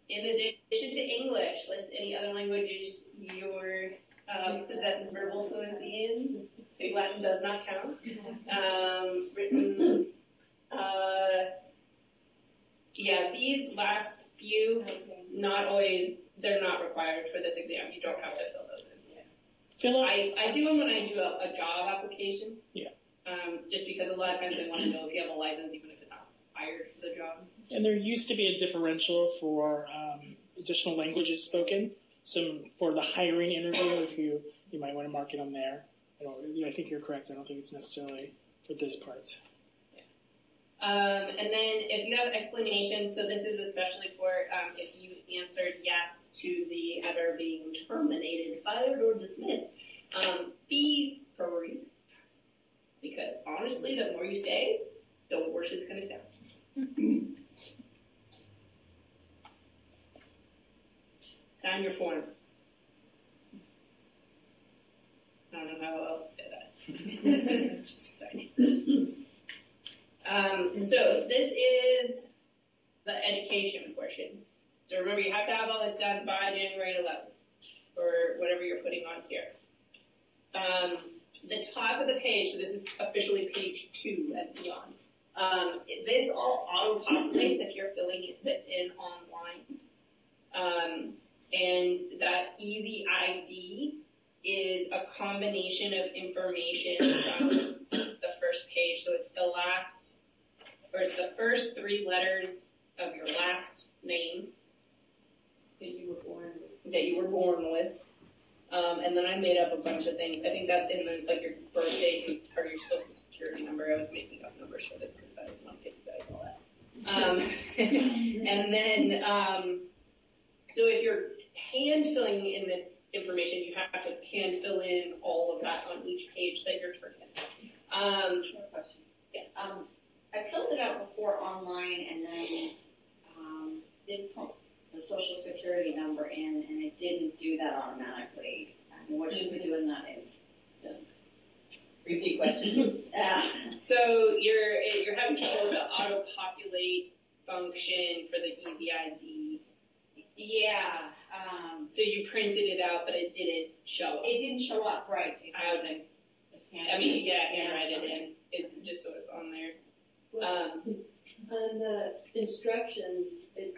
In addition to English, list any other languages you're possess verbal fluency in. Big Latin does not count. Written. Yeah, these last few, not always, they're not required for this exam. You don't have to fill those in. Yeah. Fill out. I do them when I do a job application. Yeah. Just because a lot of times they want to know if you have a license, even if it's not hired for the job. And there used to be a differential for additional languages spoken. So for the hiring interview, if you might want to mark it on there. I think you're correct. I don't think it's necessarily for this part. And then if you have explanations, so this is especially for if you answered yes to the either being terminated, fired, or dismissed, be brief. Because honestly, the more you say, the worse it's going to sound. Sign your form. I don't know how else to say that. Just sign it. So this is the education portion. So remember, you have to have all this done by January 11th, or whatever you're putting on here. The top of the page, so this is officially page 2 and beyond. This all auto-populates if you're filling this in online. And that easy ID is a combination of information from the first page. So it's it's the first 3 letters of your last name that you were born with. And then I made up a bunch of things. I think that, and then it's like your birthday or your social security number. I was making up numbers for this because I didn't want to get you guys all that. And then, so if you're hand filling in this information, you have to hand fill in all of that on each page that you're turning. Question. Yeah. I filled it out before online and then did put the social security number in, and it didn't do that automatically. What should we do in that instance? Repeat question. So you're having trouble with the auto-populate function for the easy ID. Yeah. So you printed it out, but it didn't show up. It didn't show up, right. Handwrite it in, just so it's on there. On the instructions, it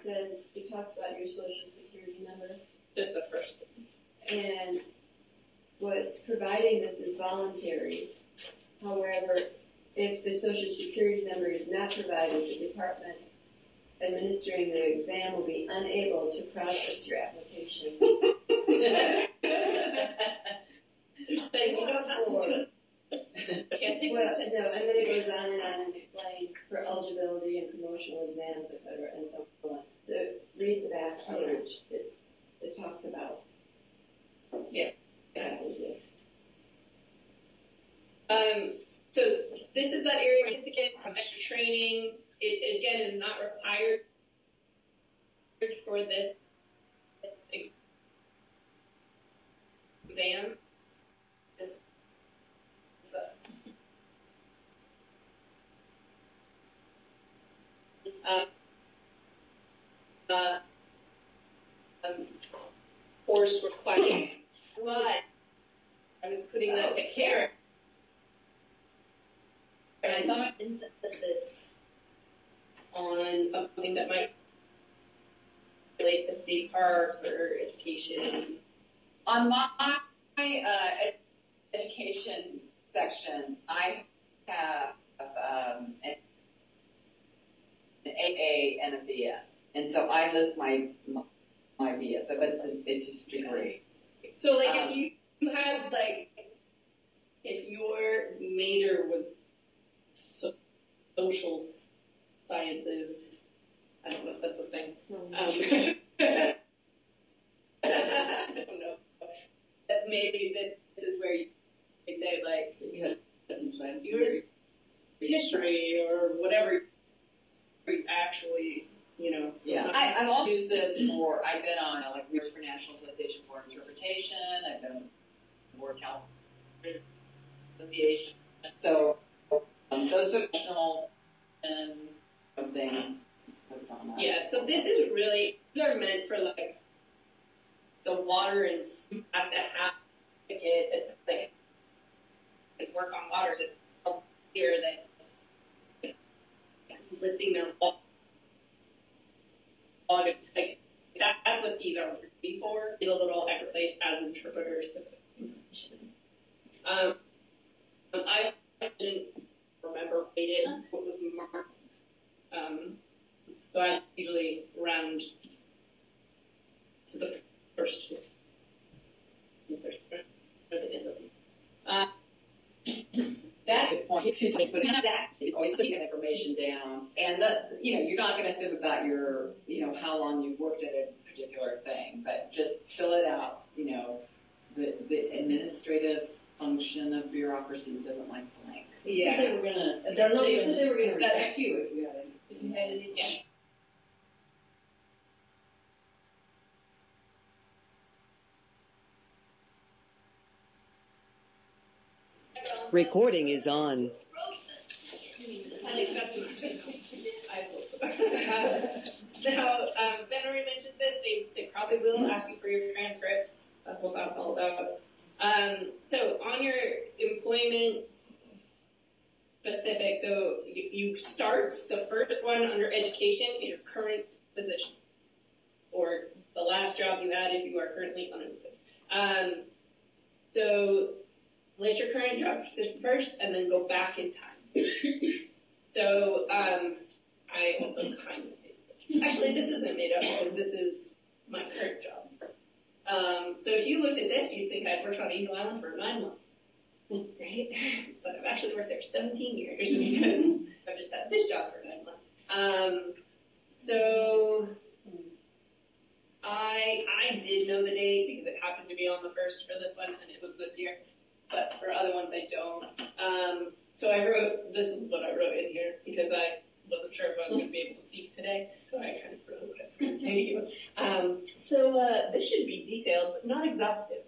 talks about your social security number. Just the first thing. And what's providing this is voluntary. However, if the social security number is not provided, the department administering the exam will be unable to process your application. Can't take well, no, and then it goes on and explains for eligibility and promotional exams, etc., and so on. So read the back page. It talks about. Yeah. Yeah. So this is that area where certificates, extra training. It again is not required for this exam. Course requirements, but I was putting that to care. And I thought emphasis on something that might relate to state parks or education. On my education section, I have an AA and a BS, and so I list my BS, but it's just degree. So like if you had if your major was social sciences, I don't know if that's a thing. I don't know. That maybe this is where you say you had yours history or whatever you actually, Yeah, I've also used this for, I've been on Research for National Association for Interpretation, I've been on Board of California Association. So those professional things Yeah, so this is really, these are meant for like the water and has to have a kid that's like work on water just here that listing their water, like that's what these are really for, is a little extra place as interpreters of information. I didn't remember what was marked. So I usually round to the first. That's a good point. It's always taking information down, and you're not going to think about your, how long you've worked at a particular thing, but just fill it out. The administrative function of bureaucracy doesn't like blanks. Yeah. They were gonna. They're not even. They were gonna reject you if you had any. If you had any. Yeah. Recording is on. Now, Ben already mentioned this. They probably will ask you for your transcripts. That's what that's all about. So on your employment specific, so you start, the first one under education is your current position, or the last job you had if you are currently unemployed. So list your current job position first, and then go back in time. So I also kind of, actually this isn't made up, because this is my current job. So if you looked at this, you'd think I'd worked on Angel Island for 9 months, right? But I've actually worked there 17 years because I've just had this job for 9 months. So I did know the date because it happened to be on the first for this one, and it was this year. But for other ones, I don't. So I wrote, this is what I wrote in here because I wasn't sure if I was going to be able to speak today, so I kind of wrote what I was going to say to you. So this should be detailed, but not exhaustive.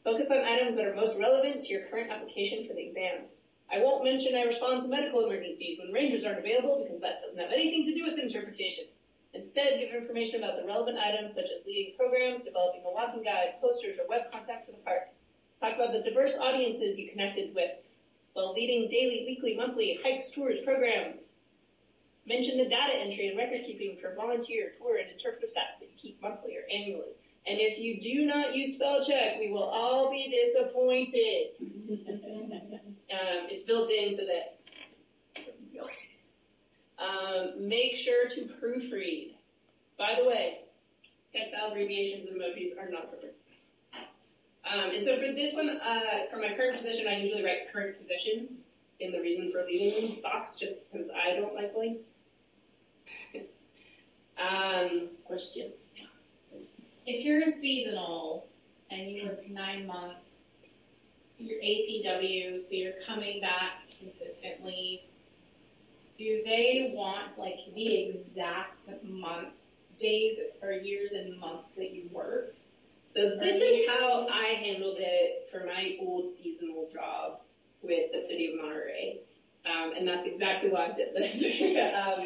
Focus on items that are most relevant to your current application for the exam. I won't mention I respond to medical emergencies when rangers aren't available because that doesn't have anything to do with interpretation. Instead, give information about the relevant items such as leading programs, developing a walking guide, posters, or web contact for the park. Talk about the diverse audiences you connected with while leading daily, weekly, monthly hikes, tours, programs. Mention the data entry and record keeping for volunteer, tour, and interpretive stats that you keep monthly or annually. And if you do not use spell check, we will all be disappointed. It's built into this. Make sure to proofread. By the way, textile abbreviations and emojis are not appropriate. And so for this one, for my current position, I usually write current position in the reason for leaving box, just because I don't like blanks. Question. If you're seasonal and you work 9 months, you're ATW, so you're coming back consistently, do they want like the exact month, days, or years and months that you work? So this is how I handled it for my old seasonal job with the city of Monterey. And that's exactly why I did this.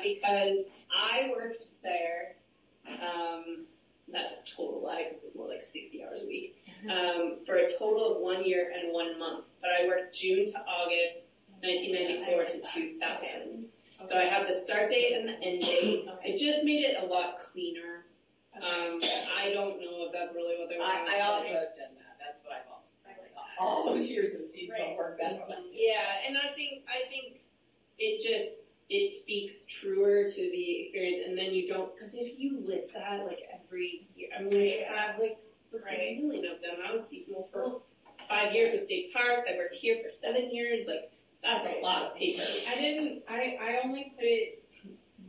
Because I worked there, that's a total lie, because it was more like 60 hours a week, for a total of 1 year and 1 month. But I worked June to August, 1994 to 2000. So I have the start date and the end date. It just made it a lot cleaner. I don't know if that's really what they want. I also have done that. That's what I've also done. All those years of seasonal work, that's what I do. Yeah, and I think it speaks truer to the experience, and then you don't, because if you list that like every year, I mean, I have like a million of them. I was seasonal for 5 years with state parks. I worked here for 7 years. Like, that's a lot of paper. I only put it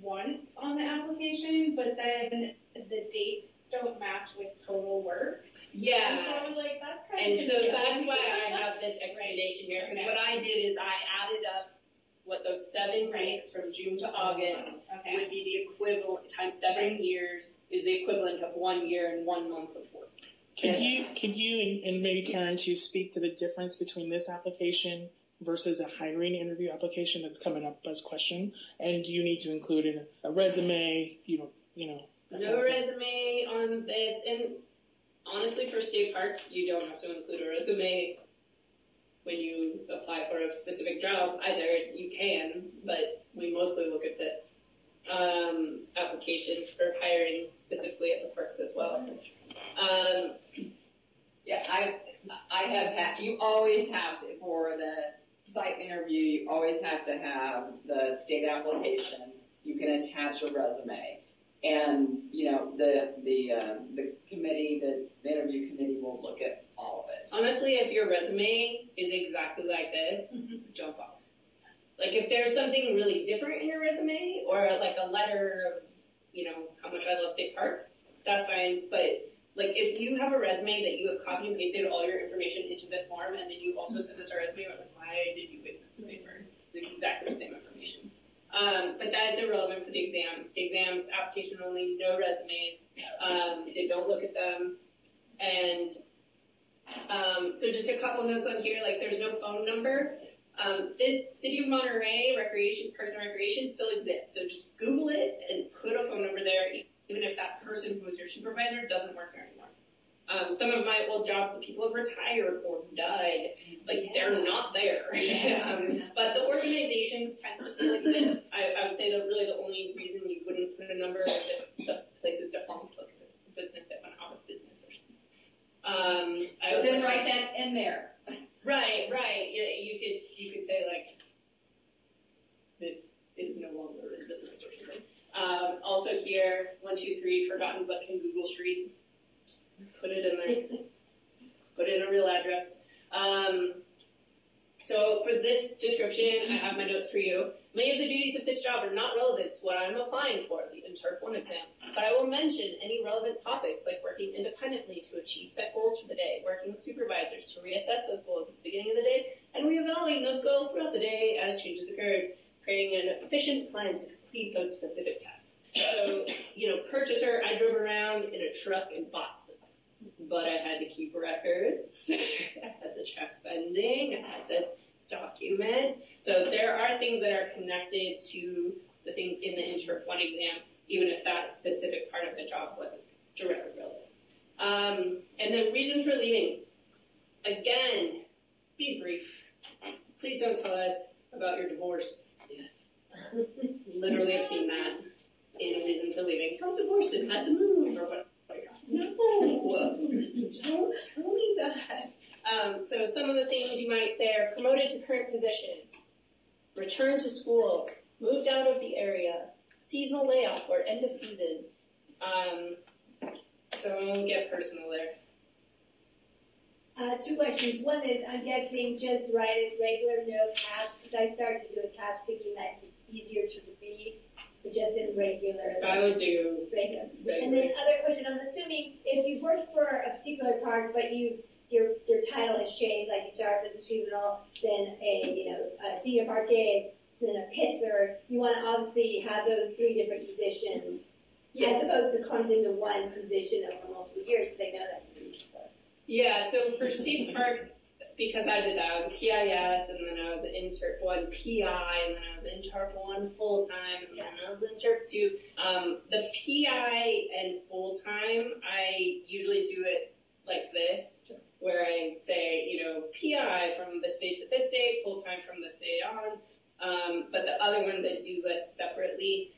once on the application, but then the dates don't match with total work. Yeah. And so I was like, that's kind And of so that's why I have this explanation here, because what I did is I added up what those 7 weeks from June to August would be the equivalent, times 7 years, is the equivalent of 1 year and 1 month of work. Can you and maybe Karen too speak to the difference between this application versus a hiring interview application that's coming up as question? And do you need to include in a resume, No resume on this, and honestly, for state parks, you don't have to include a resume when you apply for a specific job either. You can, but we mostly look at this application for hiring specifically at the parks as well. I have had, you always have to, for the site interview, you always have to have the state application. You can attach a resume. And, the committee, the interview committee will look at all of it. Honestly, if your resume is exactly like this, jump off. Like, if there's something really different in your resume, or like a letter of, how much I love state parks, that's fine. But, like, if you have a resume that you have copied and pasted all your information into this form, and then you also send us a resume, I'm like, why did you waste this paper? It's exactly the same information. But that's irrelevant for the exam. The exam application only, no resumes. They don't look at them. And so just a couple notes on here, like there's no phone number. This City of Monterey Parks and Recreation still exists. So just Google it and put a phone number there, even if that person who was your supervisor doesn't work there anymore. Some of my old jobs, the people have retired or died, like they're not there. But the organizations tend to still exist. I would say that really the only reason you wouldn't put a number is if the place is defunct, like if it's a business that went out of business or something. Then write that in there. Right. Yeah, you could say like, this is no longer a business or something. Also here, 123 Forgotten Button Google Street. Put it in there. Put in a real address. So for this description, I have my notes for you. Many of the duties of this job are not relevant to what I'm applying for, the Interp 1 exam, but I will mention any relevant topics like working independently to achieve set goals for the day, working with supervisors to reassess those goals at the beginning of the day, and reevaluating those goals throughout the day as changes occurred, creating an efficient plan to complete those specific tasks. So, purchaser, I drove around in a truck and bought stuff, but I had to keep records. I had to check spending. I had to document. So there are things that are connected to the things in the Interp 1 exam, even if that specific part of the job wasn't directly relevant. And then reason for leaving. Again, be brief. Please don't tell us about your divorce. Yes. Literally, I've seen that in reason for leaving. I'm divorced and had to move or whatever. No, don't tell me that. So some of the things you might say are promoted to current position, return to school, moved out of the area, seasonal layoff or end of season. So we'll get personal there. 2 questions. One is, I'm guessing just write it regular, no caps, because I started doing caps thinking that it's easier to read, but just in regular. I would do regular. And then other question, I'm assuming if you worked for a particular park, but your title has changed, like you started as a seasonal, then a senior park aide, then a pisser, you want to obviously have those 3 different positions, as opposed to clumped into one position over multiple years, so they know that. Yeah, so for state parks, because I did that, I was a PIS, and then I was an Interp 1 PI, and then I was an Interp 1 full-time, and then I was an Interp 2. The PI and full-time, I usually do it like this, where I say, PI from this date to this date, full-time from this day on. But the other ones I do list separately.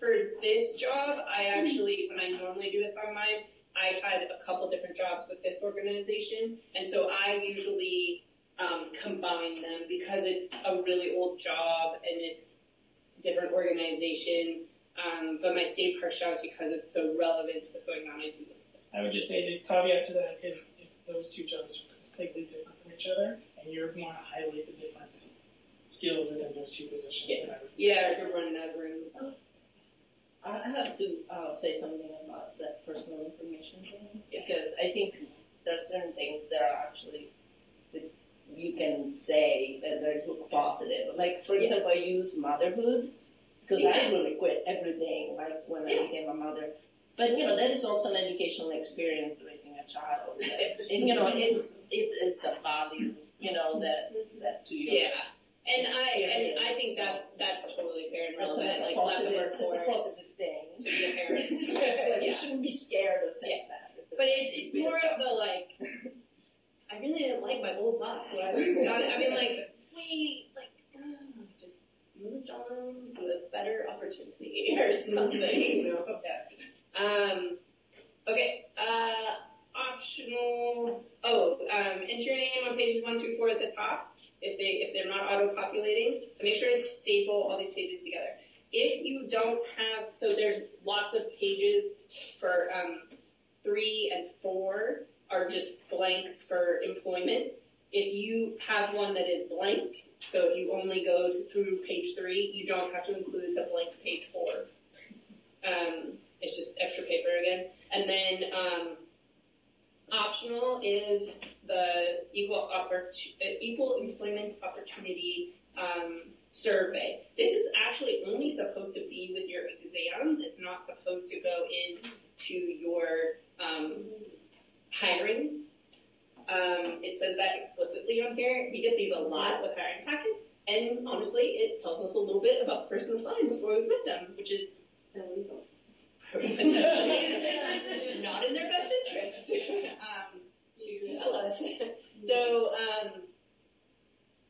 For this job, I actually, when I normally do this on mine, I had a couple different jobs with this organization, and so I usually combine them because it's a really old job and it's a different organization. But my state park jobs, because it's so relevant to what's going on, I do this. I would just say the caveat to that is if those 2 jobs are completely different from each other, and you want to highlight the different skills within those 2 positions. Yeah, if you're running out of room. I have to say something about that personal information thing, because I think there's certain things that are actually that you can say that they look positive. Like, for example, I use motherhood, because I really quit everything, like when I became a mother. But, that is also an educational experience raising a child. And, it's a value that to your. Yeah. And I think that's totally fair and relevant. Like leftover It's a positive thing. To be a parent. You shouldn't be scared of saying that. But it's more of the like, I really didn't like my old boss, so I mean, like, wait, like, just moved on to a better opportunity or something, Okay, optional, enter your name on pages 1 through 4 at the top, if they're not auto-populating, and make sure to staple all these pages together. If you don't have, so there's lots of pages for, 3 and 4 are just blanks for employment. If you have one that is blank, so if you only go through page 3, you don't have to include the blank page 4. It's just extra paper again. And then optional is the equal employment opportunity survey. This is actually only supposed to be with your exams. It's not supposed to go into your hiring. It says that explicitly on here. We get these a lot with hiring packets, and honestly, it tells us a little bit about the person applying before we put them, which is illegal. Not in their best interest to tell us. So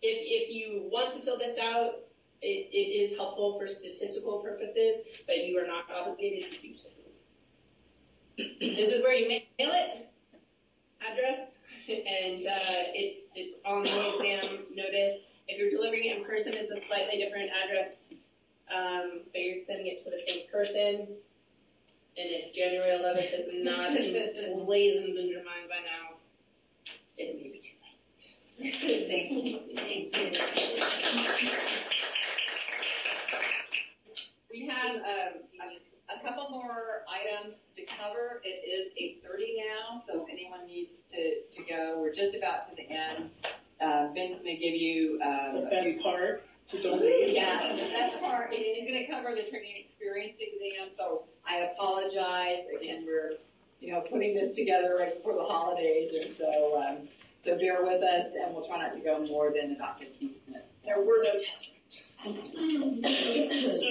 if you want to fill this out, it is helpful for statistical purposes, but you are not obligated to do so. This is where you mail it, address, and it's on the exam notice. If you're delivering it in person, it's a slightly different address, but you're sending it to the same person. And if January 11th is not emblazoned in your mind by now, it may be too late. Thank you. Thank you. We have a couple more items to cover. It is 8:30 now, so if anyone needs to go, we're just about to the end. Ben's going to give you the best part. Don't read. Yeah, the best part. He's going to cover the training experience exam. So I apologize again. We're putting this together right before the holidays, and so bear with us, and we'll try not to go more than about 15 minutes. There were no test runs. So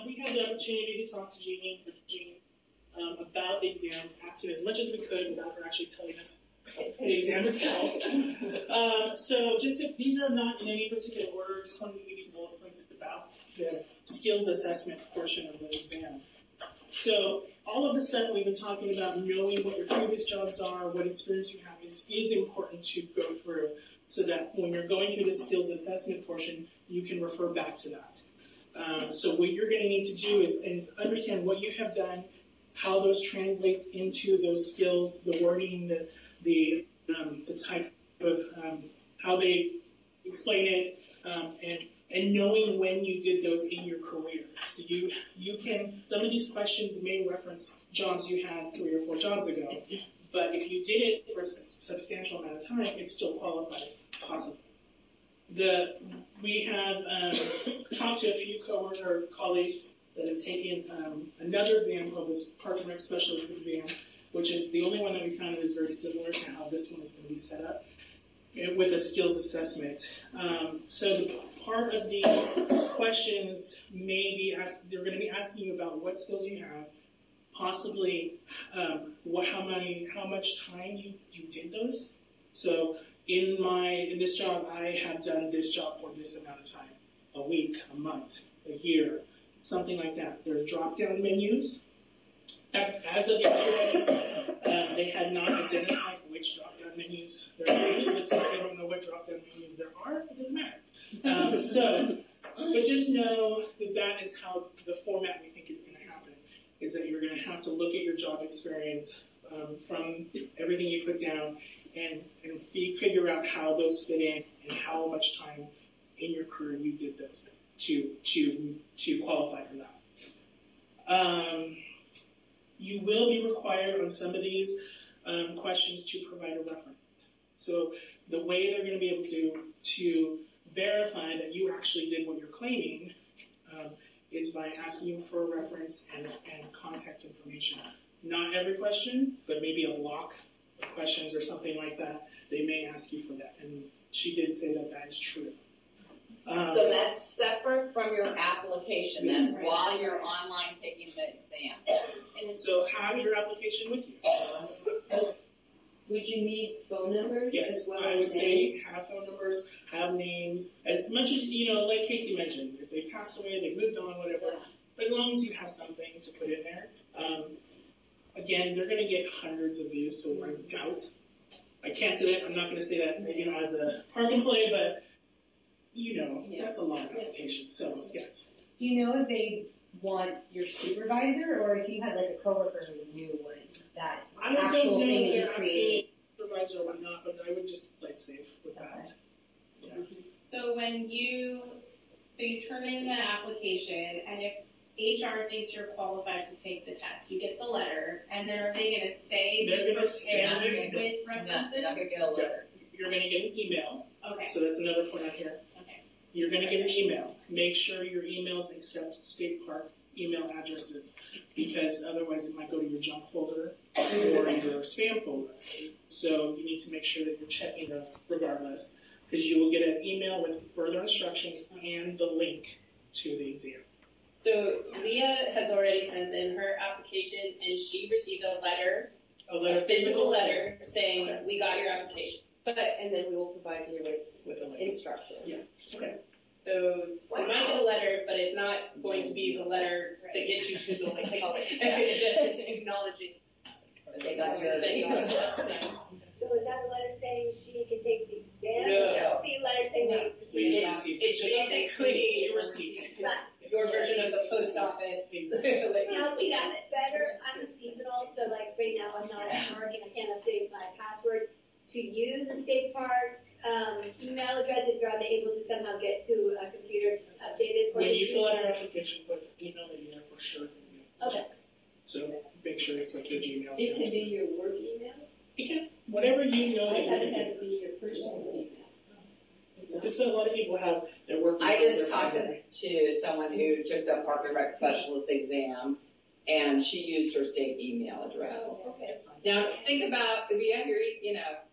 we had the opportunity to talk to Jeannie about the exam, asking as much as we could without her actually telling us the exam itself. So these are not in any particular order. Just wanted to give you some bullet points about the skills assessment portion of the exam. So all of the stuff we've been talking about, knowing what your previous jobs are, what experience you have, is important to go through so that when you're going through the skills assessment portion, you can refer back to that. So what you're going to need to do is understand what you have done, how those translates into those skills, the wording, the type of how they explain it, and knowing when you did those in your career. So you can, some of these questions may reference jobs you had 3 or 4 jobs ago, but if you did it for a substantial amount of time, it still qualifies possible. We have talked to a few colleagues that have taken another exam called this Park and Rec Specialist exam, which is the only one that we found that is very similar to how this one is going to be set up, with a skills assessment. So part of the questions may be they're going to be asking you about what skills you have, possibly how much time you did those. So in this job, I have done this job for this amount of time, a week, a month, a year, something like that. There are drop-down menus. As of yesterday, they had not identified which drop-down menus there are, but since we don't know what drop-down menus there are, it doesn't matter. But just know that is how the format we think is going to happen, is that you're going to have to look at your job experience from everything you put down and figure out how those fit in and how much time in your career you did those to qualify for that. You will be required on some of these questions to provide a reference. So the way they're going to be able to verify that you actually did what you're claiming is by asking you for a reference and contact information. Not every question, but maybe a block of questions or something like that. They may ask you for that, and she did say that that is true. So that's separate from your application. That's while you're online taking the exam. So have your application with you. Would you need phone numbers Yes, as well I as would names? say have phone numbers, have names, as much as, like Casey mentioned, if they passed away, they moved on, whatever, but as long as you have something to put in there. Again, they're going to get hundreds of these, so I doubt. I can't say that, I'm not going to say that, as a park employee, but, that's a lot of applications, so, yes. Do you know if they want your supervisor, or if you had like a coworker who knew what that I don't actual know thing if that you they're created? asking supervisor or not, but I would just play it safe with that. Yeah. So you turn in the application, and if HR thinks you're qualified to take the test, you get the letter, and then are they gonna say They're gonna prepared send it. with Not references? gonna get a letter. You're going to get an email, Okay, so that's another point on here. okay. You're going to get an email. Make sure your emails accept state park email addresses, because otherwise it might go to your junk folder or your spam folder. So you need to make sure that you're checking those regardless, because you will get an email with further instructions and the link to the exam. So Leah has already sent in her application, and she received a physical letter saying, we got your application. And then we will provide you with instructions. Yeah. Okay. So you might get a letter, but it's not going to be the letter that gets you to the link. It just is acknowledging They got your, that you got it. So is that the letter saying she can take the exam? No. The letter saying we received it? It's basically your receipt. your version of the post office. Like, Now, we got it better, I'm a seasonal, so like right now I'm not at work and I can't update my password. To use a state park email address, if you're unable to somehow get to a computer updated for When you you. fill out your application, put email that you have for sure. Okay. So make sure it's like your Gmail. It can be your work email? It can, whatever you know I that thought you're it going had to be your personal email. Because a lot of people have their work. I emails, just talked to someone who took the Park and Rec Specialist exam, and she used her state email address. Okay. That's fine. Now, think about, if you have your,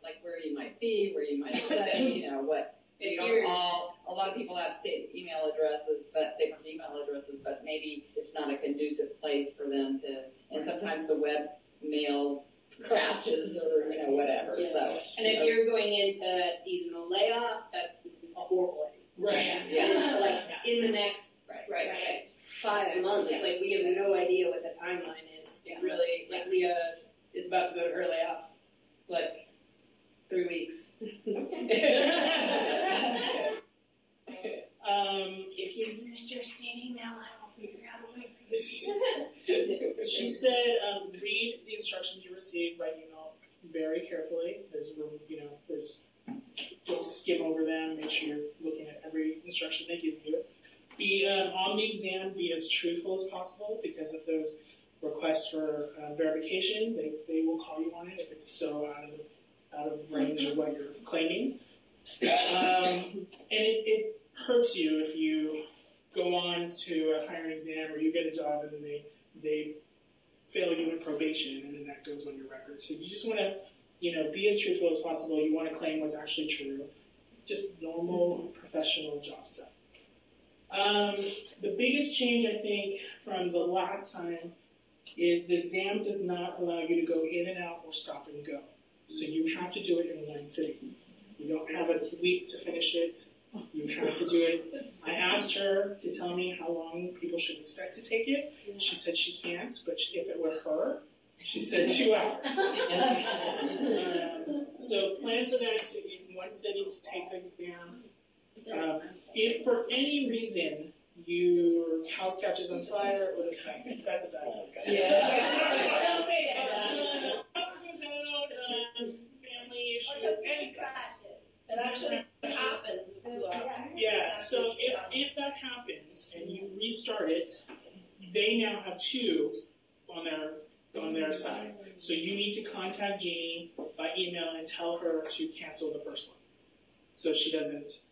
like where you might be, where you might stay, what, you don't a lot of people have state email addresses, state email addresses, but maybe it's not a conducive place for them to, and sometimes the web mail crashes or, whatever, so. And if you're going into seasonal layoff, that's a horrible idea. Right. Yeah. Like in the next Right. 5 months, like we have no idea what the timeline is. Yeah. Really, like Leah is about to go to her layoff, like 3 weeks. If you missed your state email, I will figure out a way for you. She said, read the instructions you received by email very carefully. Don't just skim over them. Make sure you're looking at every instruction they give you. Be on the exam, be as truthful as possible, because of those requests for verification, they will call you on it if it's so out of range of what you're claiming. And it hurts you if you go on to a hiring exam or you get a job and then they fail you in probation, and then that goes on your record. So you just want to, be as truthful as possible. You want to claim what's actually true. Just normal professional job stuff. The biggest change, I think, from the last time is the exam does not allow you to go in and out or stop and go. So you have to do it in one sitting. You don't have a week to finish it. You have to do it. I asked her to tell me how long people should expect to take it. She said she can't, but if it were her, she said 2 hours. So plan for that in one sitting to take the exam. If for any reason your house catches on fire or that's a bad thing. Don't say that. Family issue, Or anything. that actually happens. Yeah, so if that happens and you restart it, they now have 2 on their side. So you need to contact Jeannie by email and tell her to cancel the first one, so she doesn't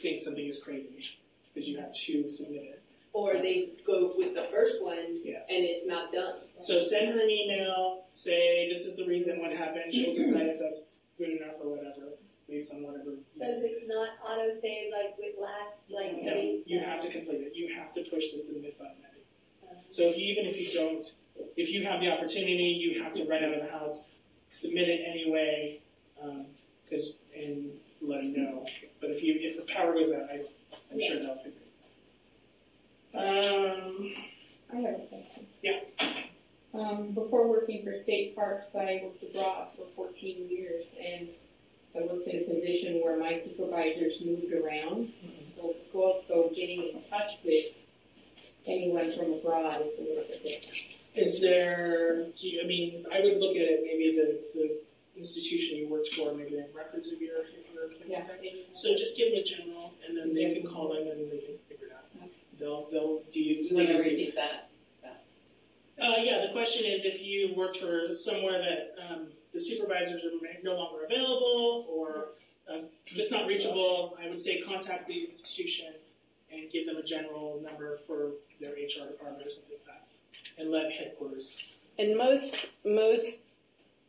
think something is crazy because you have 2 submitted. Or they go with the first one and Yeah. it's not done. So send her an email, say this is the reason what happened. She'll decide if that's good enough or whatever. based on whatever. Does it not auto-save like with last, like? No, you have to complete it. You have to push the submit button. So even if you don't, if you have the opportunity, you have to run out of the house, submit it anyway, and let them know. But if the power goes out, I'm sure they'll figure it out. I have a question. Yeah. Before working for state parks, I worked abroad for 14 years, and I worked in a position where my supervisors moved around school to school, so getting in touch with anyone from abroad is a little bit different. Is there, I would look at it, maybe the institution you worked for, maybe they have records of your Yeah. So just give them a general, and then they can call them and they can figure it out. Okay. They'll do You want to repeat that? Yeah, the question is if you worked for somewhere that the supervisors are no longer available or just not reachable, I would say contact the institution and give them a general number for their HR department or something like that, and let headquarters. And most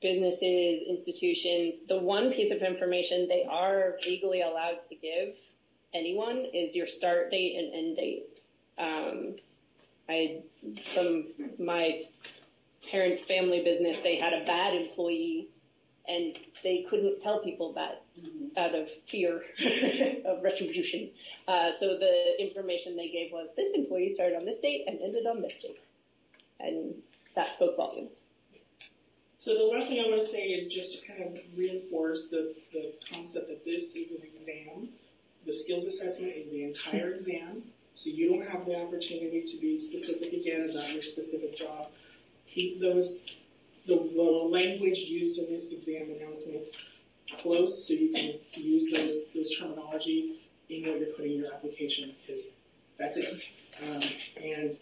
businesses, institutions, the one piece of information they are legally allowed to give anyone is your start date and end date. From my parents' family business, they had a bad employee, and they couldn't tell people that out of fear of retribution. So the information they gave was, this employee started on this date and ended on this date. And that spoke volumes. So the last thing I want to say is just to kind of reinforce the concept that this is an exam. The skills assessment is the entire exam. So you don't have the opportunity to be specific again about your specific job. Keep the language used in this exam announcement close so you can use those terminology in what you're putting in your application, because that's it. And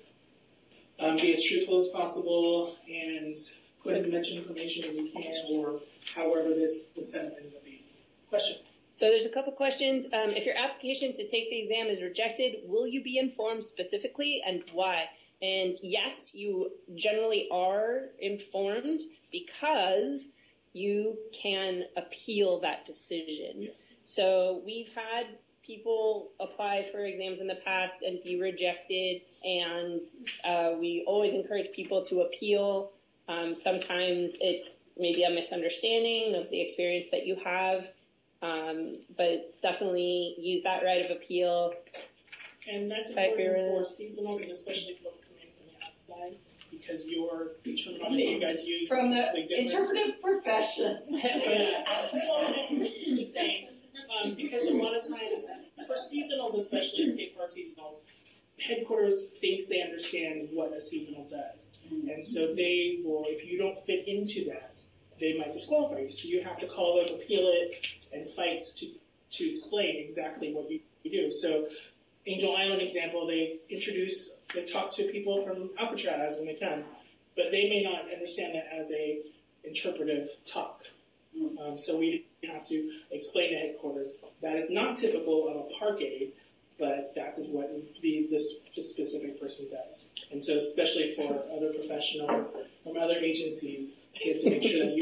be as truthful as possible and put as much information as you can, or however this setup ends up being. Question? So there's a couple questions. If your application to take the exam is rejected, will you be informed specifically and why? And yes, you generally are informed because you can appeal that decision. Yes. So we've had people apply for exams in the past and be rejected, and we always encourage people to appeal. Sometimes it's maybe a misunderstanding of the experience that you have. But definitely use that right of appeal. And that's important for seasonals, and especially folks coming from the outside, because the terminology you guys use from the interpretive profession. Just saying, because a lot of times for seasonals, especially state park seasonals, headquarters thinks they understand what a seasonal does, and so they will, if you don't fit into that, they might disqualify you. So you have to call them, appeal it, and fight to explain exactly what you do. So Angel Island example, they talk to people from Alcatraz when they come, but they may not understand that as a interpretive talk. So we have to explain to headquarters that is not typical of a park aide, but that is what this specific person does. And so especially for other professionals from other agencies, you have to make sure that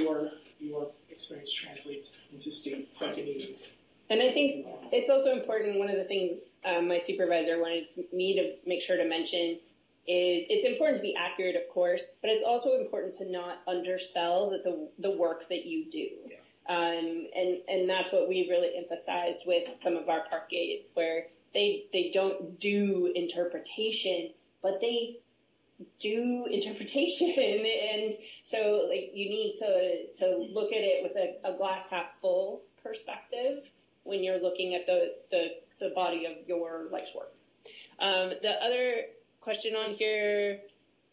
your experience translates into state parkingese. And I think it's also important, one of the things my supervisor wanted me to make sure to mention is it's important to be accurate, of course, but it's also important to not undersell the work that you do. Yeah. And that's what we really emphasized with some of our park aides, where they don't do interpretation, but they do interpretation. And so like you need to look at it with a glass half full perspective when you're looking at the body of your life's work. The other question on here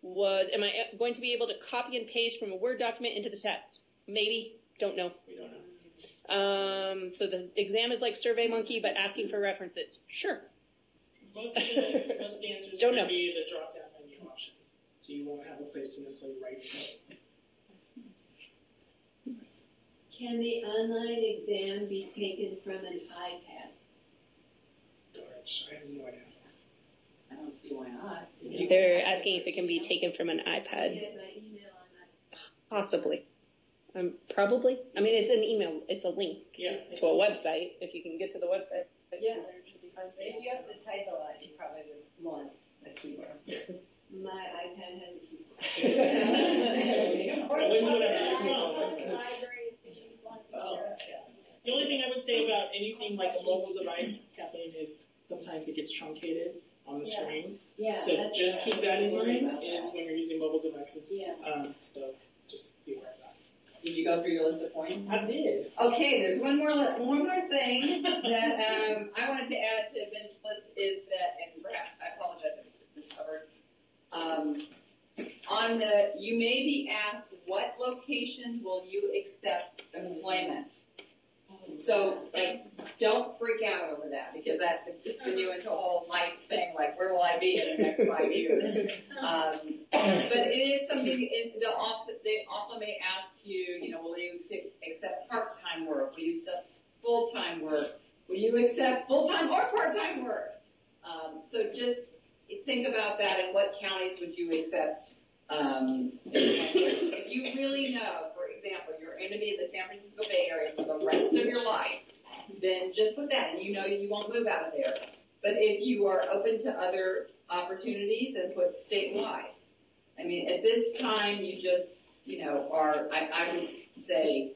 was, am I going to be able to copy and paste from a Word document into the test? Maybe. Don't know. We don't know. So the exam is like SurveyMonkey, but asking for references. Sure. Most of the answers Don't will know. be the drop-down menu option, so you won't have a place to necessarily write it. Can the online exam be taken from an iPad? I have no idea. I don't see why not. They're asking if it can be taken from an I iPad. get my email on my Possibly. Probably. I mean, it's an email. It's a link Yeah. to a website. If you can get to the website. Yeah. If you have to type a lot, you probably would want a keyboard. My iPad has a keyboard. The only thing I would say about anything like a mobile device, Kathleen, is sometimes it gets truncated on the screen. Yeah. So just keep that in mind is when you're using mobile devices. Yeah. So just be aware of that. Did you go through your list of points? I did. Okay, there's one more thing that I wanted to add to Ben's list is that, and perhaps I apologize if this is covered. You may be asked what locations will you accept employment. So, like, don't freak out over that because that could just spin you into a whole life thing, like, where will I be in the next 5 years? But it is something, they also may ask you, will you accept part-time work? Will you accept full-time work? Will you accept full-time or part-time work? So just think about that and what counties would you accept. If you really know, for example, you're going to be in the San Francisco Bay Area for the rest of your life, then just put that, and you know you won't move out of there. But if you are open to other opportunities, then put statewide. I mean, at this time, you just, I would say,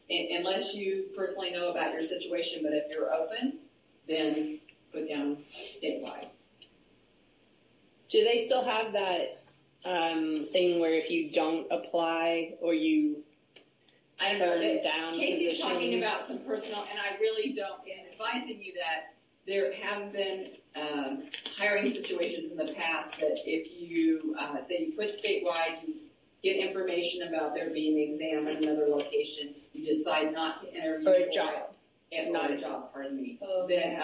unless you personally know about your situation, but if you're open, then put down statewide. Do they still have that thing where if you don't apply or you turn down Casey's positions? talking about some personal, and I really don't, in advising you that there have been hiring situations in the past that if you say you put statewide, you get information about there being an exam in another location, you decide not to interview for a job. Not a job, pardon me. Then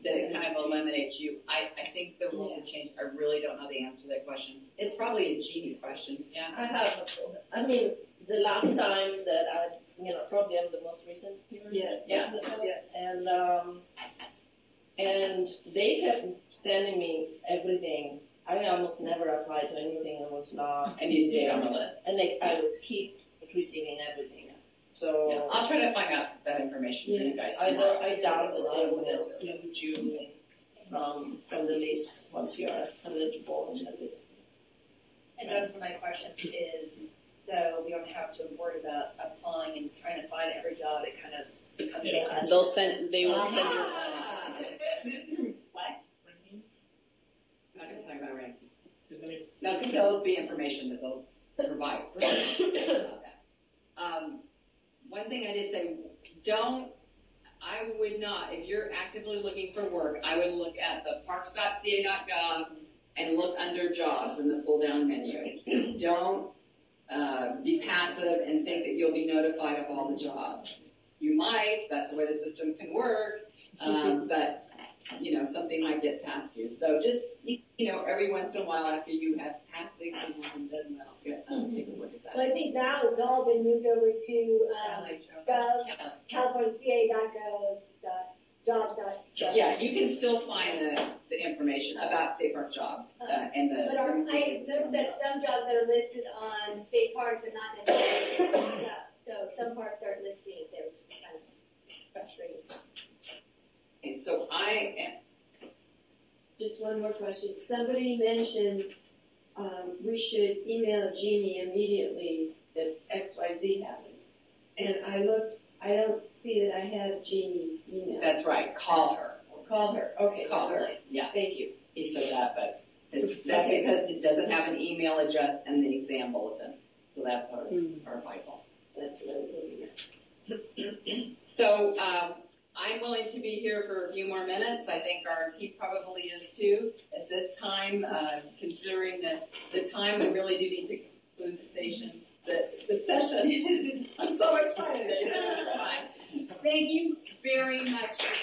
that it kind of eliminates you. I think the rules have changed. I really don't know the answer to that question. It's probably a genius question. Yeah. I have. I mean, the last time that probably I'm the most recent here. Yes. Yeah. And they kept sending me everything. I almost never applied to anything that was not. And you stayed on the list. And I was keep receiving everything. So I'll try to find out that information for you guys. I doubt that they would exclude you from the list once you are eligible in the list. And that's my question is, so we don't have to worry about applying and trying to find every job. It kind of becomes. They will send your. What? Rankings? I'm not going to talk about rankings. Does any? No, because there'll be information that they'll provide about that. One thing I did say, I would not, if you're actively looking for work, I would look at the parks.ca.gov and look under jobs in the pull-down menu. Don't be passive and think that you'll be notified of all the jobs. You might, that's the way the system can work, but, something might get past you. So just, every once in a while after you have passed the exam and done well, take a look at that. Well, I think now it's all been moved over to CaliforniaCA.gov, jobs.gov. Yeah, you can still find the information about state park jobs and the. But I noticed that some jobs that are listed on state parks are not necessarily so some parks aren't listing. They're kind of frustrating. And so Just one more question. Somebody mentioned we should email Jeannie immediately if XYZ happens. And I looked, I don't see that I have Jeannie's email. That's right. Call her. Call her. Okay. Call her. Yeah. Thank you. He said that, but that's because it doesn't have an email address in the exam bulletin. So that's our Bible. That's what I was looking at. So I'm willing to be here for a few more minutes. I think our team probably is too. At this time, considering that the time, we really do need to conclude the session. I'm so excited. Thank you very much for